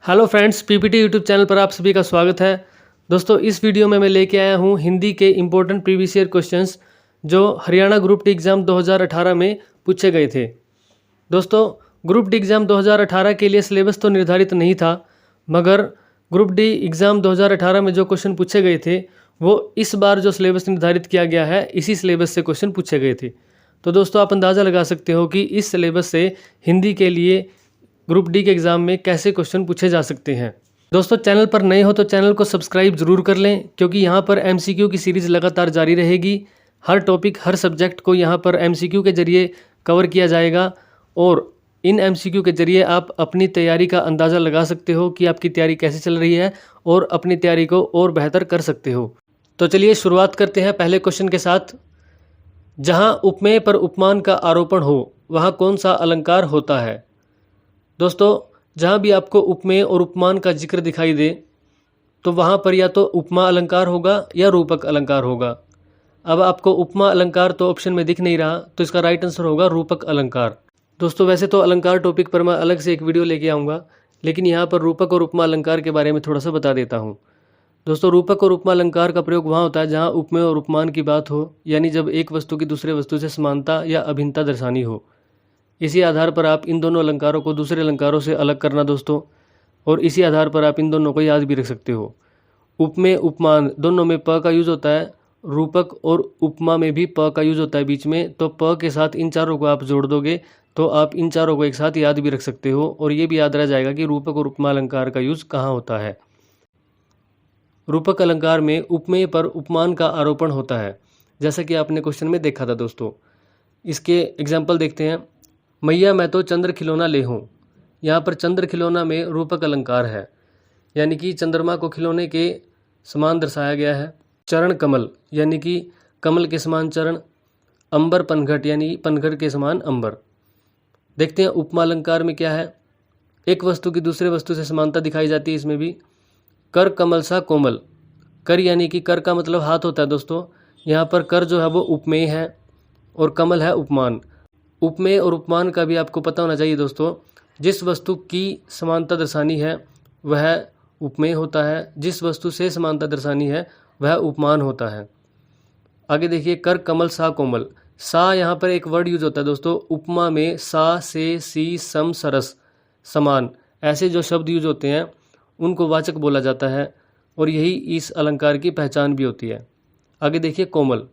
Hello friends, PPT YouTube channel पर आप सभी का स्वागत है। दोस्तों, इस वीडियो में मैं लेके आया हूँ हिंदी के इम्पोर्टेंट प्रीवियस ईयर क्वेश्चंस जो हरियाणा ग्रुप डी एग्ज़ाम 2018 में पूछे गए थे। दोस्तों, ग्रुप डी एग्ज़ाम 2018 के लिए सिलेबस तो निर्धारित नहीं था, मगर ग्रुप डी एग्ज़ाम 2018 में जो क्वेश्चन पूछे गए थे वो इस बार जो सिलेबस निर्धारित किया गया है इसी सिलेबस से क्वेश्चन पूछे गए थे। तो दोस्तों, आप अंदाज़ा लगा सकते हो कि इस सिलेबस से हिंदी के लिए ग्रुप डी के एग्ज़ाम में कैसे क्वेश्चन पूछे जा सकते हैं। दोस्तों, चैनल पर नए हो तो चैनल को सब्सक्राइब ज़रूर कर लें, क्योंकि यहाँ पर एमसीक्यू की सीरीज़ लगातार जारी रहेगी। हर टॉपिक, हर सब्जेक्ट को यहाँ पर एमसीक्यू के ज़रिए कवर किया जाएगा और इन एमसीक्यू के ज़रिए आप अपनी तैयारी का अंदाज़ा लगा सकते हो कि आपकी तैयारी कैसे चल रही है और अपनी तैयारी को और बेहतर कर सकते हो। तो चलिए शुरुआत करते हैं पहले क्वेश्चन के साथ। जहाँ उपमेय पर उपमान का आरोपण हो वहाँ कौन सा अलंकार होता है? दोस्तों, जहाँ भी आपको उपमेय और उपमान का जिक्र दिखाई दे तो वहाँ पर या तो उपमा अलंकार होगा या रूपक अलंकार होगा। अब आपको उपमा अलंकार तो ऑप्शन में दिख नहीं रहा, तो इसका राइट आंसर होगा रूपक अलंकार। दोस्तों, वैसे तो अलंकार टॉपिक पर मैं अलग से एक वीडियो लेके आऊँगा, लेकिन यहाँ पर रूपक और उपमा अलंकार के बारे में थोड़ा सा बता देता हूँ। दोस्तों, रूपक और उपमा अलंकार का प्रयोग वहाँ होता है जहाँ उपमेय और उपमान की बात हो, यानी जब एक वस्तु की दूसरे वस्तु से समानता या अभिन्नता दर्शानी हो। इसी आधार पर आप इन दोनों अलंकारों को दूसरे अलंकारों से अलग करना दोस्तों, और इसी आधार पर आप इन दोनों को याद भी रख सकते हो। उपमेय उपमान दोनों में प का यूज होता है, रूपक और उपमा में भी प का यूज होता है बीच में, तो प के साथ इन चारों को आप जोड़ दोगे तो आप इन चारों को एक साथ याद भी रख सकते हो और ये भी याद रह जाएगा कि रूपक और उपमा अलंकार का यूज कहाँ होता है। रूपक अलंकार में उपमेय पर उपमान का आरोपण होता है, जैसा कि आपने क्वेश्चन में देखा था। दोस्तों, इसके एग्जाम्पल देखते हैं। मैया मैं तो चंद्र खिलौना ले हूँ। यहाँ पर चंद्र खिलौना में रूपक अलंकार है, यानी कि चंद्रमा को खिलौने के समान दर्शाया गया है। चरण कमल, यानी कि कमल के समान चरण। अंबर पनघट, यानी पनघट के समान अंबर। देखते हैं उपमा अलंकार में क्या है। एक वस्तु की दूसरे वस्तु से समानता दिखाई जाती है इसमें भी। कर कमल सा कोमल। कर यानी कि कर का मतलब हाथ होता है दोस्तों। यहाँ पर कर जो है वो उपमेय है और कमल है उपमान। उपमेय और उपमान का भी आपको पता होना चाहिए दोस्तों। जिस वस्तु की समानता दर्शानी है वह उपमेय होता है, जिस वस्तु से समानता दर्शानी है वह उपमान होता है। आगे देखिए, कर कमल सा कोमल। सा यहाँ पर एक वर्ड यूज होता है दोस्तों। उपमा में सा से सी सम सरस समान ऐसे जो शब्द यूज होते हैं उनको वाचक बोला जाता है और यही इस अलंकार की पहचान भी होती है। आगे देखिए, कोमल।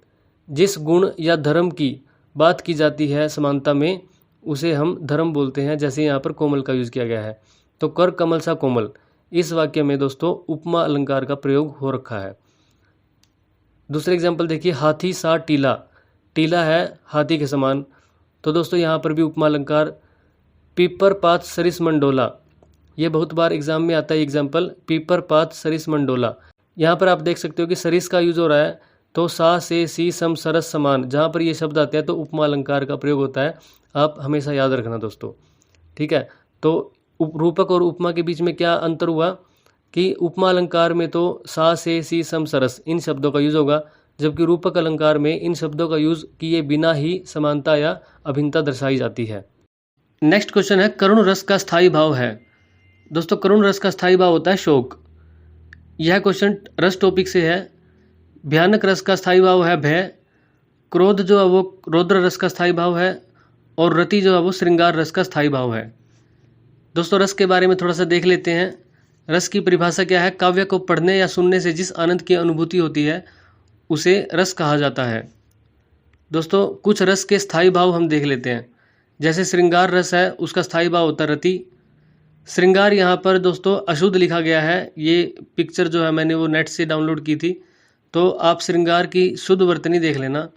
जिस गुण या धर्म की बात की जाती है समानता में उसे हम धर्म बोलते हैं, जैसे यहाँ पर कोमल का यूज़ किया गया है। तो कर कमल सा कोमल, इस वाक्य में दोस्तों उपमा अलंकार का प्रयोग हो रखा है। दूसरे एग्जाम्पल देखिए, हाथी सा टीला। टीला है हाथी के समान, तो दोस्तों यहाँ पर भी उपमा अलंकार। पीपर पात सरिस मंडोला, ये बहुत बार एग्जाम में आता है एग्जाम्पल। पीपर पात सरिस मंडोला, यहाँ पर आप देख सकते हो कि सरिस का यूज हो रहा है, तो सा से सी सम सरस समान जहाँ पर ये शब्द आते हैं तो उपमा अलंकार का प्रयोग होता है। आप हमेशा याद रखना दोस्तों, ठीक है। तो रूपक और उपमा के बीच में क्या अंतर हुआ कि उपमा अलंकार में तो सा से सी सम सरस इन शब्दों का यूज होगा, जबकि रूपक अलंकार में इन शब्दों का यूज किए बिना ही समानता या अभिन्नता दर्शाई जाती है। नेक्स्ट क्वेश्चन है, करुण रस का स्थायी भाव है। दोस्तों, करुण रस का स्थायी भाव होता है शोक। यह क्वेश्चन रस टॉपिक से है। भयानक रस का स्थायी भाव है भय। क्रोध जो है वो रौद्र रस का स्थायी भाव है और रति जो है वो श्रृंगार रस का स्थायी भाव है। दोस्तों, रस के बारे में थोड़ा सा देख लेते हैं। रस की परिभाषा क्या है? काव्य को पढ़ने या सुनने से जिस आनंद की अनुभूति होती है उसे रस कहा जाता है। दोस्तों, कुछ रस के स्थायी भाव हम देख लेते हैं। जैसे श्रृंगार रस है, उसका स्थायी भाव होता है रति। श्रृंगार यहाँ पर दोस्तों अशुद्ध लिखा गया है। ये पिक्चर जो है मैंने वो नेट से डाउनलोड की थी, तो आप श्रृंगार की शुद्ध वर्तनी देख लेना।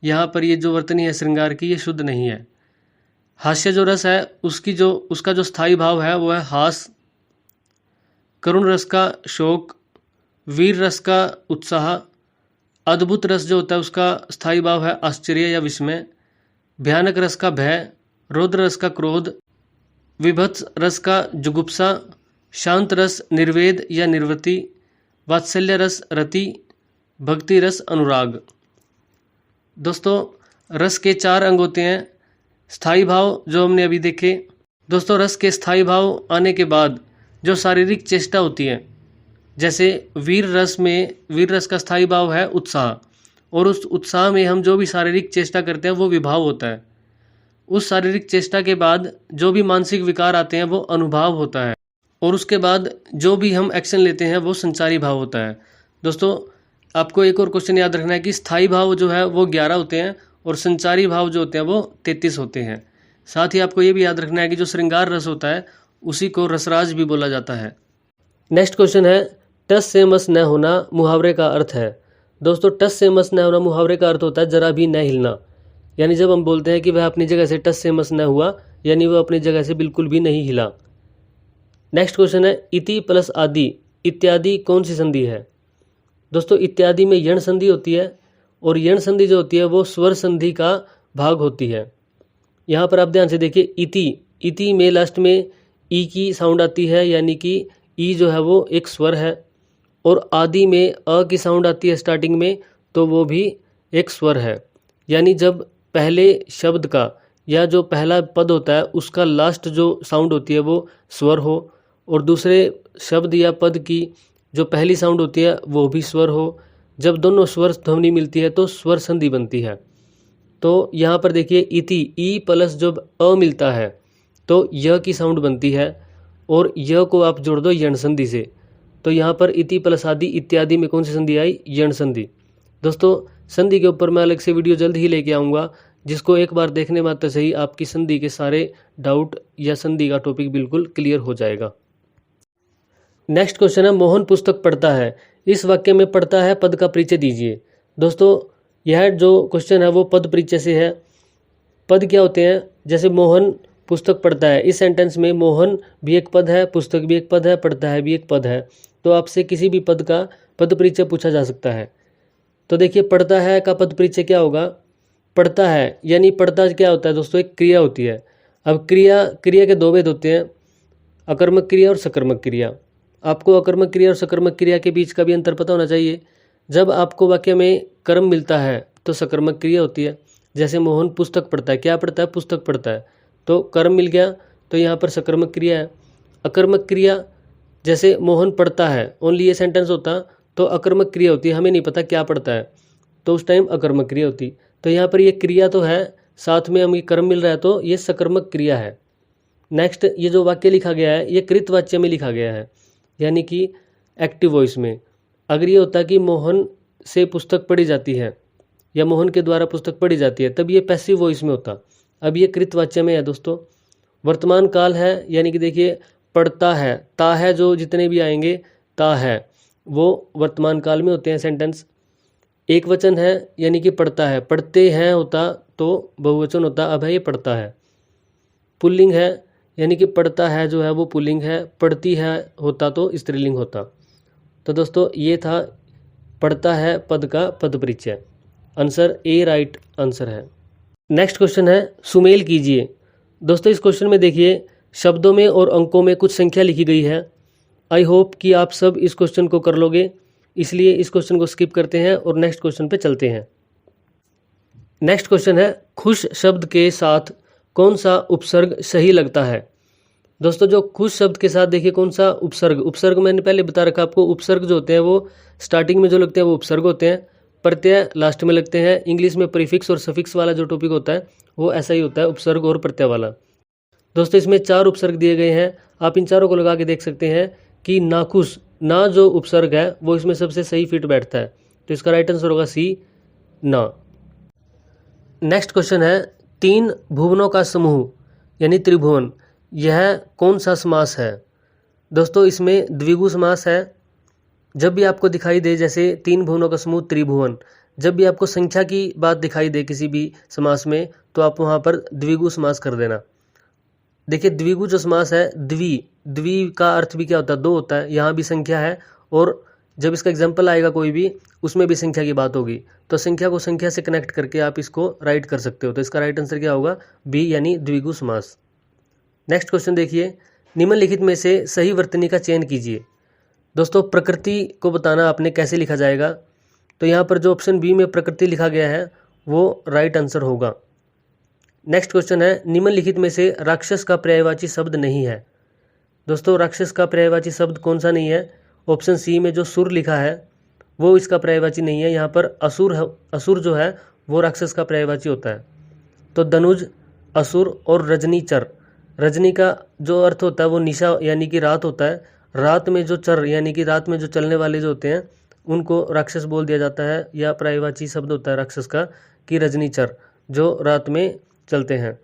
यहाँ पर ये जो वर्तनी है श्रृंगार की, ये शुद्ध नहीं है। हास्य जो रस है उसका जो स्थायी भाव है वो है हास। करुण रस का शोक। वीर रस का उत्साह। अद्भुत रस जो होता है उसका स्थायी भाव है आश्चर्य या विस्मय। भयानक रस का भय। रौद्र रस का क्रोध। विभत्स रस का जुगुप्सा। शांत रस निर्वेद या निर्वृति। वात्सल्य रस रति। भक्ति रस अनुराग। दोस्तों, रस के 4 अंग होते हैं। स्थायी भाव जो हमने अभी देखे। दोस्तों, रस के स्थायी भाव आने के बाद जो शारीरिक चेष्टा होती है, जैसे वीर रस का स्थायी भाव है उत्साह, और उस उत्साह में हम जो भी शारीरिक चेष्टा करते हैं वो विभाव होता है। उस शारीरिक चेष्टा के बाद जो भी मानसिक विकार आते हैं वो अनुभाव होता है, और उसके बाद जो भी हम एक्शन लेते हैं वो संचारी भाव होता है। दोस्तों, आपको एक और क्वेश्चन याद रखना है कि स्थायी भाव जो है वो 11 होते हैं और संचारी भाव जो होते हैं वो 33 होते हैं। साथ ही आपको ये भी याद रखना है कि जो श्रृंगार रस होता है उसी को रसराज भी बोला जाता है। नेक्स्ट क्वेश्चन है, टस से मस न होना मुहावरे का अर्थ है। दोस्तों, टस से मस न होना मुहावरे का अर्थ होता है जरा भी न हिलना, यानी जब हम बोलते हैं कि वह अपनी जगह से टस से मस न हुआ, यानी वह अपनी जगह से बिल्कुल भी नहीं हिला। नेक्स्ट क्वेश्चन है, इति प्लस आदि इत्यादि कौन सी संधि है। दोस्तों, इत्यादि में यण संधि होती है, और यण संधि जो होती है वो स्वर संधि का भाग होती है। यहाँ पर आप ध्यान से देखिए, इति में लास्ट में ई की साउंड आती है, यानी कि ई जो है वो एक स्वर है, और आदि में अ की साउंड आती है स्टार्टिंग में, तो वो भी एक स्वर है। यानी जब पहले शब्द का या जो पहला पद होता है उसका लास्ट जो साउंड होती है वो स्वर हो, और दूसरे शब्द या पद की जो पहली साउंड होती है वो भी स्वर हो, जब दोनों स्वर ध्वनि मिलती है तो स्वर संधि बनती है। तो यहाँ पर देखिए, इति ई प्लस जब अ मिलता है तो य की साउंड बनती है, और य को आप जोड़ दो यण संधि से, तो यहाँ पर इति प्लस आदि इत्यादि में कौन सी संधि आई, यण संधि। दोस्तों, संधि के ऊपर मैं अलग से वीडियो जल्द ही लेके आऊँगा, जिसको एक बार देखने मात्र से ही आपकी संधि के सारे डाउट या संधि का टॉपिक बिल्कुल क्लियर हो जाएगा। नेक्स्ट क्वेश्चन है, मोहन पुस्तक पढ़ता है, इस वाक्य में पढ़ता है पद का परिचय दीजिए। दोस्तों, यह जो क्वेश्चन है वो पद परिचय से है। पद क्या होते हैं, जैसे मोहन पुस्तक पढ़ता है, इस सेंटेंस में मोहन भी एक पद है, पुस्तक भी एक पद है, पढ़ता है भी एक पद है, तो आपसे किसी भी पद का पद परिचय पूछा जा सकता है। तो देखिए, पढ़ता है का पद परिचय क्या होगा, पढ़ता है यानी पढ़ता क्या होता है दोस्तों, एक क्रिया होती है। अब क्रिया के दो भेद होते हैं, अकर्मक क्रिया और सकर्मक क्रिया। आपको अकर्मक क्रिया और सकर्मक क्रिया के बीच का भी अंतर पता होना चाहिए। जब आपको वाक्य में कर्म मिलता है तो सकर्मक क्रिया होती है, जैसे मोहन पुस्तक पढ़ता है, क्या पढ़ता है, पुस्तक पढ़ता है, तो कर्म मिल गया, तो यहाँ पर सकर्मक क्रिया है। अकर्मक क्रिया, जैसे मोहन पढ़ता है, ओनली ये सेंटेंस होता तो अकर्मक क्रिया होती है, हमें नहीं पता क्या पढ़ता है, तो उस टाइम अकर्मक क्रिया होती। तो यहाँ पर ये क्रिया तो है, साथ में हमें कर्म मिल रहा है, तो ये सकर्मक क्रिया है। नेक्स्ट, ये जो वाक्य लिखा गया है ये कृत वाच्य में लिखा गया है, यानी कि एक्टिव वॉइस में। अगर ये होता कि मोहन से पुस्तक पढ़ी जाती है या मोहन के द्वारा पुस्तक पढ़ी जाती है, तब ये पैसिव वॉइस में होता। अब ये कृत वाच्य में है दोस्तों। वर्तमान काल है, यानी कि देखिए, पढ़ता है, ता है, जो जितने भी आएंगे ता है वो वर्तमान काल में होते हैं सेंटेंस। एक वचन है यानी कि पढ़ता है, पढ़ते हैं होता तो बहुवचन होता, अब है ये पढ़ता है। पुल्लिंग है यानी कि पढ़ता है जो है वो पुल्लिंग है, पढ़ती है होता तो स्त्रीलिंग होता। तो दोस्तों, ये था पढ़ता है पद का पद परिचय। आंसर ए राइट आंसर है। नेक्स्ट क्वेश्चन है, सुमेल कीजिए। दोस्तों, इस क्वेश्चन में देखिए, शब्दों में और अंकों में कुछ संख्या लिखी गई है। आई होप कि आप सब इस क्वेश्चन को कर लोगे, इसलिए इस क्वेश्चन को स्किप करते हैं और नेक्स्ट क्वेश्चन पे चलते हैं। नेक्स्ट क्वेश्चन है, खुश शब्द के साथ कौन सा उपसर्ग सही लगता है। दोस्तों, जो खुश शब्द के साथ देखिए कौन सा उपसर्ग मैंने पहले बता रखा आपको। उपसर्ग जो होते हैं वो स्टार्टिंग में जो लगते हैं वो उपसर्ग होते हैं, प्रत्यय लास्ट में लगते हैं। इंग्लिश में प्रीफिक्स और सफिक्स वाला जो टॉपिक होता है वो ऐसा ही होता है, उपसर्ग और प्रत्यय वाला। दोस्तों, इसमें 4 उपसर्ग दिए गए हैं, आप इन चारों को लगा के देख सकते हैं कि नाखुश, ना जो उपसर्ग है वो इसमें सबसे सही फिट बैठता है, तो इसका राइट आंसर होगा सी, ना। नेक्स्ट क्वेश्चन है, 3 भुवनों का समूह यानी त्रिभुवन, यह कौन सा समास है। दोस्तों, इसमें द्विगु समास है। जब भी आपको दिखाई दे जैसे 3 भुवनों का समूह त्रिभुवन, जब भी आपको संख्या की बात दिखाई दे किसी भी समास में, तो आप वहाँ पर द्विगु समास कर देना। देखिए, द्विगु जो समास है, द्वि का अर्थ भी क्या होता है, 2 होता है, यहाँ भी संख्या है, और जब इसका एग्जाम्पल आएगा कोई भी, उसमें भी संख्या की बात होगी, तो संख्या को संख्या से कनेक्ट करके आप इसको राइट कर सकते हो। तो इसका राइट आंसर क्या होगा, बी यानी द्विगु समास। नेक्स्ट क्वेश्चन देखिए, निम्नलिखित में से सही वर्तनी का चयन कीजिए। दोस्तों, प्रकृति को बताना आपने कैसे लिखा जाएगा, तो यहाँ पर जो ऑप्शन बी में प्रकृति लिखा गया है वो राइट आंसर होगा। नेक्स्ट क्वेश्चन है, निम्नलिखित में से राक्षस का पर्यायवाची शब्द नहीं है। दोस्तों राक्षस का पर्यायवाची शब्द कौन सा नहीं है? ऑप्शन सी में जो सुर लिखा है वो इसका पर्यायवाची नहीं है। यहाँ पर असुर जो है वो राक्षस का पर्यायवाची होता है। तो धनुज, असुर और रजनीचर। रजनी का जो अर्थ होता है वो निशा यानी कि रात होता है। रात में जो चर यानी कि रात में जो चलने वाले जो होते हैं उनको राक्षस बोल दिया जाता है, या पर्यायवाची शब्द होता है राक्षस का कि रजनीचर, जो रात में चलते हैं।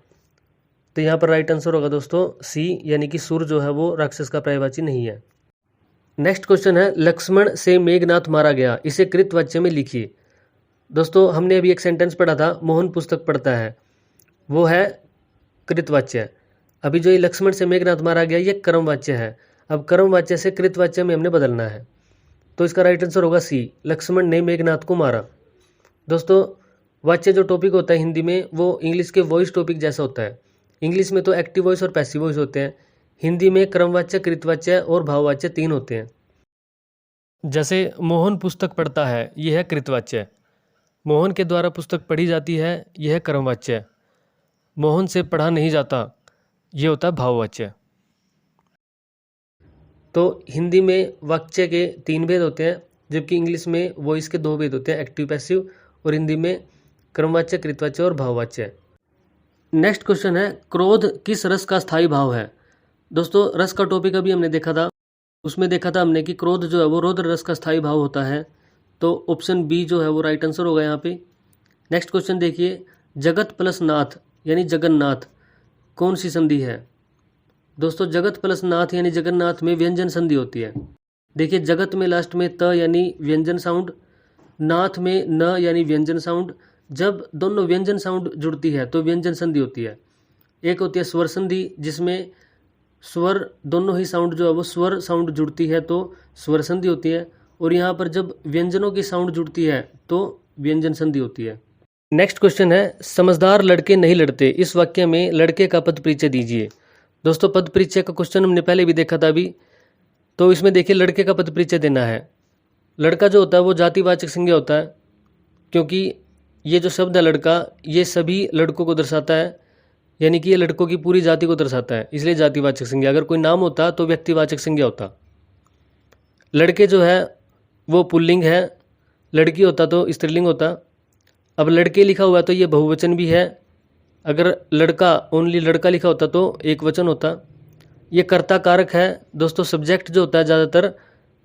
तो यहाँ पर राइट आंसर होगा दोस्तों सी, यानी कि सुर जो है वो राक्षस का पर्यायवाची नहीं है। नेक्स्ट क्वेश्चन है, लक्ष्मण से मेघनाथ मारा गया, इसे कृतवाच्य में लिखिए। दोस्तों हमने अभी एक सेंटेंस पढ़ा था, मोहन पुस्तक पढ़ता है, वो है कृतवाच्य। अभी जो ये लक्ष्मण से मेघनाथ मारा गया ये कर्मवाच्य है। अब कर्मवाच्य से कृतवाच्य में हमने बदलना है, तो इसका राइट आंसर होगा सी, लक्ष्मण ने मेघनाथ को मारा। दोस्तों वाच्य जो टॉपिक होता है हिंदी में वो इंग्लिश के वॉइस टॉपिक जैसा होता है। इंग्लिश में तो एक्टिव वॉइस और पैसिव वॉइस होते हैं, हिंदी में क्रमवाच्य, कृतवाच्य और भाववाच्य 3 होते हैं। जैसे मोहन पुस्तक पढ़ता है यह है कृतवाच्य, मोहन के द्वारा पुस्तक पढ़ी जाती है यह है क्रमवाच्य, मोहन से पढ़ा नहीं जाता ये होता है भाववाच्य। तो हिंदी में वाक्य के 3 भेद होते हैं, जबकि इंग्लिश में वॉइस के 2 भेद होते हैं, एक्टिव पैसिव, और हिंदी में क्रमवाच्य, कृतवाच्य और भाववाच्य। नेक्स्ट क्वेश्चन है, क्रोध किस रस का स्थायी भाव है? दोस्तों रस का टॉपिक अभी हमने देखा था, उसमें देखा था हमने कि क्रोध जो है वो रौद्र रस का स्थायी भाव होता है। तो ऑप्शन बी जो है वो राइट आंसर होगा यहाँ पे। नेक्स्ट क्वेश्चन देखिए, जगत प्लस नाथ यानी जगन्नाथ कौन सी संधि है? दोस्तों जगत प्लस नाथ यानी जगन्नाथ में व्यंजन संधि होती है। देखिए जगत में लास्ट में त यानी व्यंजन साउंड, नाथ में न यानी व्यंजन साउंड। जब दोनों व्यंजन साउंड जुड़ती है तो व्यंजन संधि होती है। एक होती है स्वर संधि जिसमें स्वर दोनों ही साउंड जो है वो स्वर साउंड जुड़ती है तो स्वर संधि होती है, और यहाँ पर जब व्यंजनों की साउंड जुड़ती है तो व्यंजन संधि होती है। नेक्स्ट क्वेश्चन है, समझदार लड़के नहीं लड़ते, इस वाक्य में लड़के का पद परिचय दीजिए। दोस्तों पद परिचय का क्वेश्चन हमने पहले भी देखा था अभी, तो इसमें देखिए लड़के का पद परिचय देना है। लड़का जो होता है वो जातिवाचक संज्ञा होता है, क्योंकि ये जो शब्द है लड़का ये सभी लड़कों को दर्शाता है, यानी कि ये लड़कों की पूरी जाति को दर्शाता है, इसलिए जातिवाचक संज्ञा। अगर कोई नाम होता तो व्यक्तिवाचक संज्ञा होता। लड़के जो है वो पुल्लिंग है, लड़की होता तो स्त्रीलिंग होता। अब लड़के लिखा हुआ है तो ये बहुवचन भी है, अगर लड़का ओनली लड़का लिखा होता तो एक वचन होता। ये कर्ता कारक है दोस्तों, सब्जेक्ट जो होता है ज़्यादातर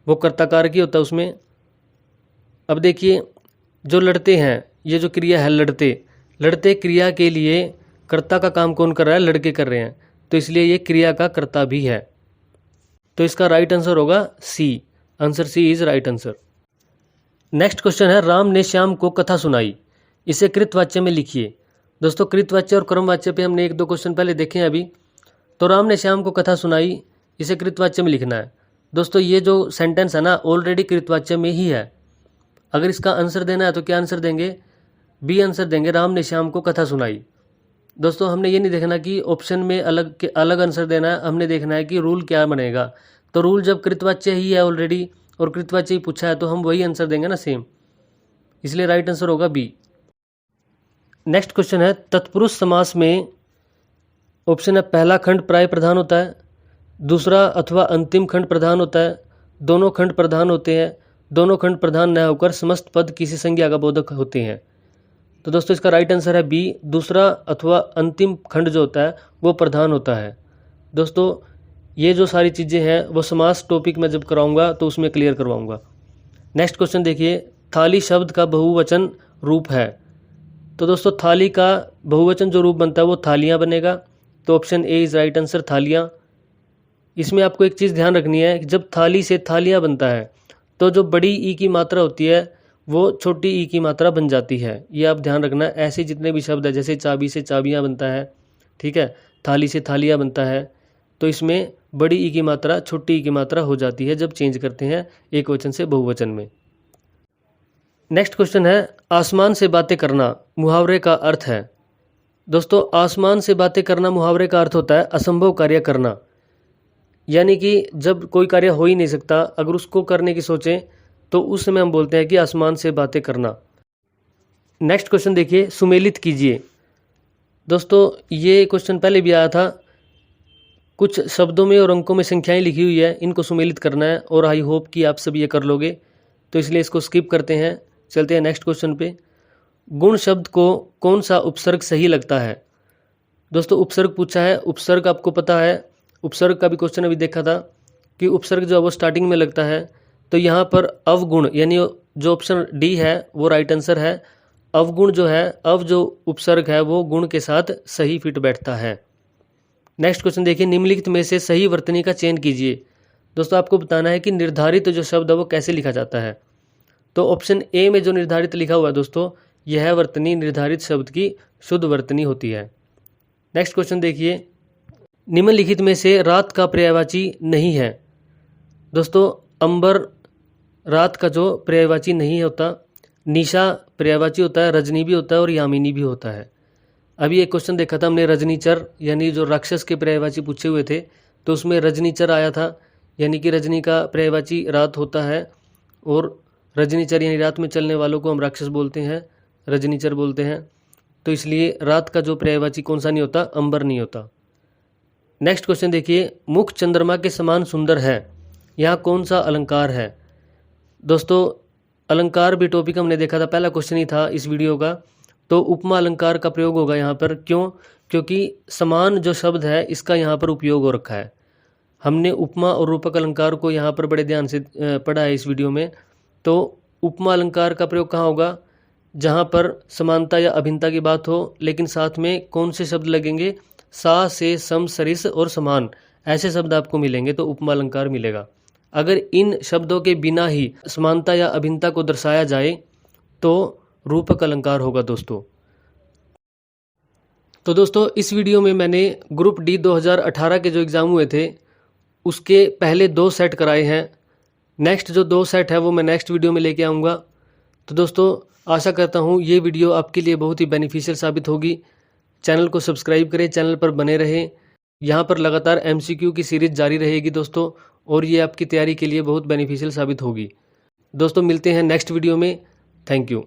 वो कर्ता कारक ही होता है उसमें। अब देखिए जो लड़ते हैं, ये जो क्रिया है लड़ते, लड़ते क्रिया के लिए कर्ता का काम कौन कर रहा है? लड़के कर रहे हैं, तो इसलिए ये क्रिया का कर्ता भी है। तो इसका राइट आंसर होगा C, answer C is right answer. Next question है, राम ने श्याम को कथा सुनाई, इसे कृतवाच्य में लिखिए। दोस्तों कृतवाच्य और क्रमवाच्य पे हमने 1-2 क्वेश्चन पहले देखे हैं अभी। तो राम ने श्याम को कथा सुनाई, इसे कृतवाच्य में लिखना है। दोस्तों ये जो सेंटेंस है ना ऑलरेडी कृतवाच्य में ही है। अगर इसका आंसर देना है तो क्या आंसर देंगे? बी आंसर देंगे, राम ने श्याम को कथा सुनाई। दोस्तों हमने ये नहीं देखना कि ऑप्शन में अलग आंसर देना है, हमने देखना है कि रूल क्या बनेगा। तो रूल जब कृतवाच्य ही है ऑलरेडी और कृतवाच्य ही पूछा है तो हम वही आंसर देंगे ना सेम, इसलिए राइट आंसर होगा बी। नेक्स्ट क्वेश्चन है, तत्पुरुष समास में ऑप्शन है पहला खंड प्राय प्रधान होता है, दूसरा अथवा अंतिम खंड प्रधान होता है, दोनों खंड प्रधान होते हैं, दोनों खंड प्रधान न होकर समस्त पद किसी संज्ञा का बोधक होते हैं। तो दोस्तों इसका राइट आंसर है बी, दूसरा अथवा अंतिम खंड जो होता है वो प्रधान होता है। दोस्तों ये जो सारी चीज़ें हैं वो समास टॉपिक में जब कराऊंगा तो उसमें क्लियर करवाऊंगा। नेक्स्ट क्वेश्चन देखिए, थाली शब्द का बहुवचन रूप है। तो दोस्तों थाली का बहुवचन जो रूप बनता है वो थालियाँ बनेगा, तो option A is right answer, थालियाँ। इसमें आपको एक चीज़ ध्यान रखनी है कि जब थाली से थालियाँ बनता है तो जो बड़ी ई की मात्रा होती है वो छोटी ई की मात्रा बन जाती है, ये आप ध्यान रखना। ऐसे जितने भी शब्द है जैसे चाबी से चाबियाँ बनता है, ठीक है, थाली से थालियाँ बनता है, तो इसमें बड़ी ई की मात्रा छोटी ई की मात्रा हो जाती है जब चेंज करते हैं एक वचन से बहुवचन में। नेक्स्ट क्वेश्चन है, आसमान से बातें करना मुहावरे का अर्थ है। दोस्तों आसमान से बातें करना मुहावरे का अर्थ होता है असंभव कार्य करना, यानी कि जब कोई कार्य हो ही नहीं सकता अगर उसको करने की सोचें तो उस समय हम बोलते हैं कि आसमान से बातें करना। नेक्स्ट क्वेश्चन देखिए, सुमेलित कीजिए। दोस्तों ये क्वेश्चन पहले भी आया था, कुछ शब्दों में और अंकों में संख्याएं लिखी हुई है, इनको सुमेलित करना है और आई होप कि आप सब ये कर लोगे, तो इसलिए इसको स्किप करते हैं। चलते हैं नेक्स्ट क्वेश्चन पे। गुण शब्द को कौन सा उपसर्ग सही लगता है? दोस्तों उपसर्ग पूछा है। उपसर्ग आपको पता है, उपसर्ग का भी क्वेश्चन अभी देखा था कि उपसर्ग जो है वो स्टार्टिंग में लगता है। तो यहाँ पर अवगुण यानी जो ऑप्शन डी है वो राइट आंसर है। अवगुण जो है, अव जो उपसर्ग है वो गुण के साथ सही फिट बैठता है। नेक्स्ट क्वेश्चन देखिए, निम्नलिखित में से सही वर्तनी का चयन कीजिए। दोस्तों आपको बताना है कि निर्धारित जो शब्द है वो कैसे लिखा जाता है। तो ऑप्शन ए में जो निर्धारित लिखा हुआ है दोस्तों, यह वर्तनी निर्धारित शब्द की शुद्ध वर्तनी होती है। नेक्स्ट क्वेश्चन देखिए, निम्नलिखित में से रात का पर्यायवाची नहीं है। दोस्तों अंबर रात का जो पर्यायवाची नहीं होता, निशा पर्यायवाची होता है, रजनी भी होता है और यामिनी भी होता है। अभी एक क्वेश्चन देखा था हमने रजनीचर यानी जो राक्षस के पर्यायवाची पूछे हुए थे, तो उसमें रजनीचर आया था, यानी कि रजनी का पर्यायवाची रात होता है और रजनीचर यानी रात में चलने वालों को हम राक्षस बोलते हैं, रजनीचर बोलते हैं। तो इसलिए रात का जो पर्यायवाची कौन सा नहीं होता, अंबर नहीं होता। नेक्स्ट क्वेश्चन देखिए, मुख चंद्रमा के समान सुंदर है, यहाँ कौन सा अलंकार है? दोस्तों अलंकार भी टॉपिक हमने देखा था, पहला क्वेश्चन ही था इस वीडियो का। तो उपमा अलंकार का प्रयोग होगा यहाँ पर। क्यों? क्योंकि समान जो शब्द है इसका यहाँ पर उपयोग हो रखा है। हमने उपमा और रूपक अलंकार को यहाँ पर बड़े ध्यान से पढ़ा है इस वीडियो में। तो उपमा अलंकार का प्रयोग कहाँ होगा? जहाँ पर समानता या अभिन्नता की बात हो, लेकिन साथ में कौन से शब्द लगेंगे? सा, से, सम, सरिस और समान, ऐसे शब्द आपको मिलेंगे तो उपमा अलंकार मिलेगा। अगर इन शब्दों के बिना ही समानता या अभिन्नता को दर्शाया जाए तो रूपक अलंकार होगा दोस्तों। तो दोस्तों इस वीडियो में मैंने ग्रुप डी 2018 के जो एग्ज़ाम हुए थे उसके पहले 2 सेट कराए हैं। नेक्स्ट जो 2 सेट है वो मैं नेक्स्ट वीडियो में लेके आऊँगा। तो दोस्तों आशा करता हूँ ये वीडियो आपके लिए बहुत ही बेनिफिशियल साबित होगी। चैनल को सब्सक्राइब करें, चैनल पर बने रहें। यहाँ पर लगातार MCQ की सीरीज जारी रहेगी दोस्तों, और ये आपकी तैयारी के लिए बहुत बेनिफिशियल साबित होगी। दोस्तों मिलते हैं नेक्स्ट वीडियो में। Thank you.